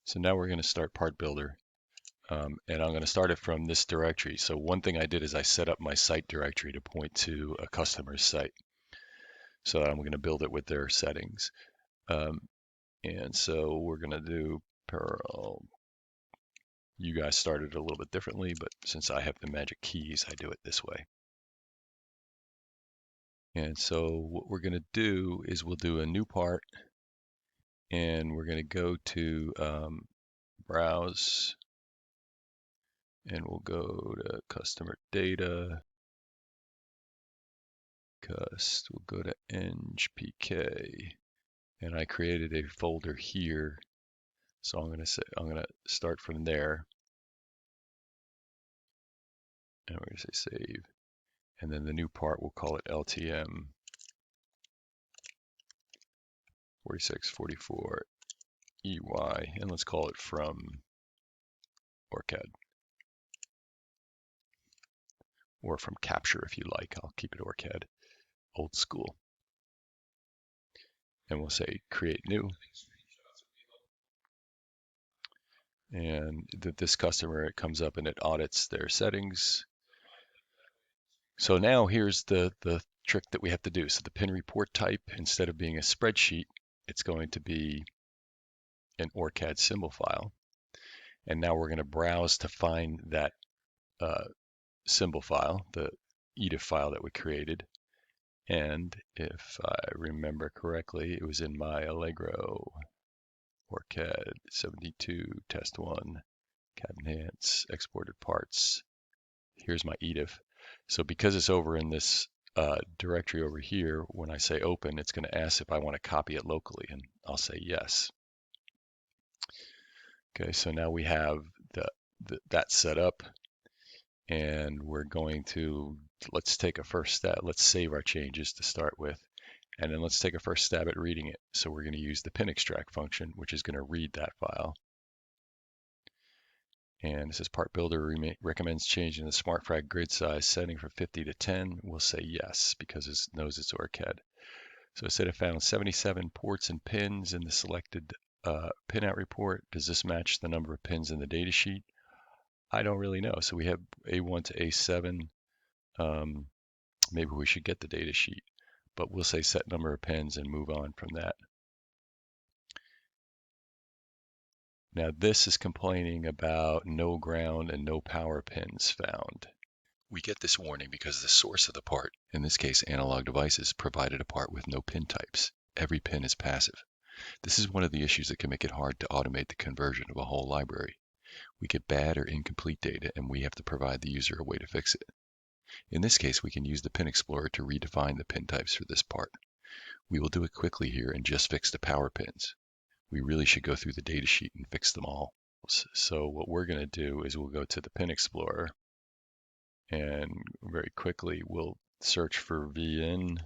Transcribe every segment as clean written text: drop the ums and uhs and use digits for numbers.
So now we're going to start PartBuilder, and I'm going to start it from this directory. So one thing I did is I set up my site directory to point to a customer's site. So I'm going to build it with their settings. And so we're going to do parallel. You guys started a little bit differently, but since I have the magic keys, I do it this way. And so what we're going to do is we'll do a new part, and we're going to go to Browse, and we'll go to Customer Data. We'll go to ngpk, and I created a folder here. So I'm going to start from there, and we're going to say save. And then the new part, we'll call it LTM 4644 EY, and let's call it from OrCAD, or from Capture if you like. I'll keep it OrCAD, old school. And we'll say create new. And this customer, it comes up and it audits their settings. So now here's the trick that we have to do. So the pin report type, instead of being a spreadsheet, it's going to be an OrCAD symbol file. And now we're going to browse to find that symbol file, the Edif file that we created. And if I remember correctly, it was in my Allegro OrCAD 72 test 1 CAD enhance exported parts. Here's my Edif. So because it's over in this directory over here, when I say open, it's going to ask if I want to copy it locally, and I'll say yes. Okay, so now we have that set up, and we're going to, let's take a first step. Let's save our changes to start with, and then let's take a first stab at reading it. So we're going to use the pin extract function, which is going to read that file. And it says PartBuilder recommends changing the SmartFrag grid size setting from 50 to 10. We'll say yes, because it knows it's OrCAD. So it said it found 77 ports and pins in the selected pinout report. Does this match the number of pins in the data sheet? I don't really know. So we have A1 to A7. Maybe we should get the data sheet, but we'll say set number of pins and move on from that. Now this is complaining about no ground and no power pins found. We get this warning because the source of the part, in this case Analog Devices, provided a part with no pin types. Every pin is passive. This is one of the issues that can make it hard to automate the conversion of a whole library. We get bad or incomplete data, and we have to provide the user a way to fix it. In this case, we can use the Pin Explorer to redefine the pin types for this part. We will do it quickly here and just fix the power pins. We really should go through the datasheet and fix them all. So what we're going to do is we'll go to the Pin Explorer, and very quickly we'll search for VIN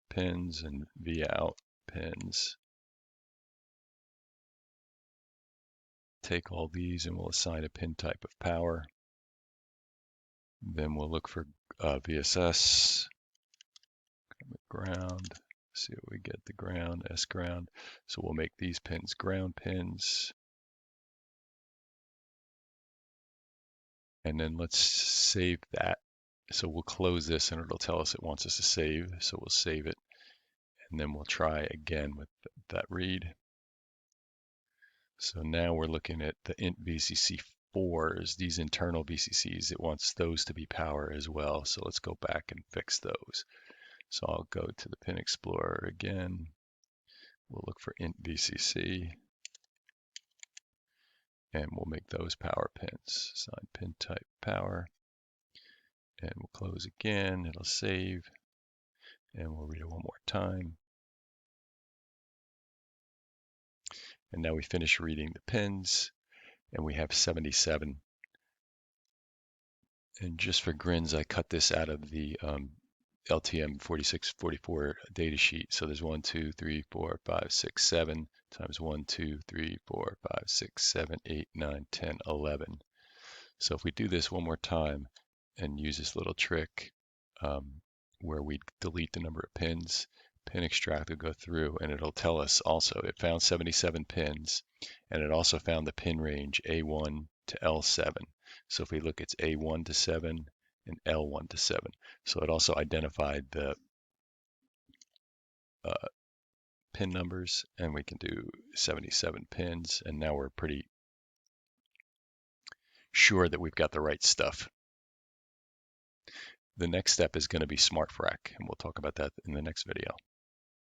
pins and VOUT pins. Take all these and we'll assign a pin type of power. Then we'll look for VSS, ground. See what we get, the ground, S ground. So we'll make these pins ground pins. And then let's save that. So we'll close this and it'll tell us it wants us to save. So we'll save it. And then we'll try again with that read. So now we're looking at the int VCC4s, these internal VCCs. It wants those to be power as well. So let's go back and fix those. So I'll go to the Pin Explorer again. We'll look for int VCC, and we'll make those power pins. Assign pin type power, and we'll close again. It'll save, and we'll read it one more time. And now we finish reading the pins, and we have 77. And just for grins, I cut this out of the LTM 4644 data sheet. So there's 1, 2, 3, 4, 5, 6, 7 times 1, 2, 3, 4, 5, 6, 7, 8, 9, 10, 11. So if we do this one more time and use this little trick where we delete the number of pins, pin extractor go through, and it'll tell us also it found 77 pins, and it also found the pin range A1 to L7. So if we look, it's A1 to 7 and L1 to 7. So it also identified the pin numbers, and we can do 77 pins, and now we're pretty sure that we've got the right stuff. The next step is going to be SmartFrac, and we'll talk about that in the next video.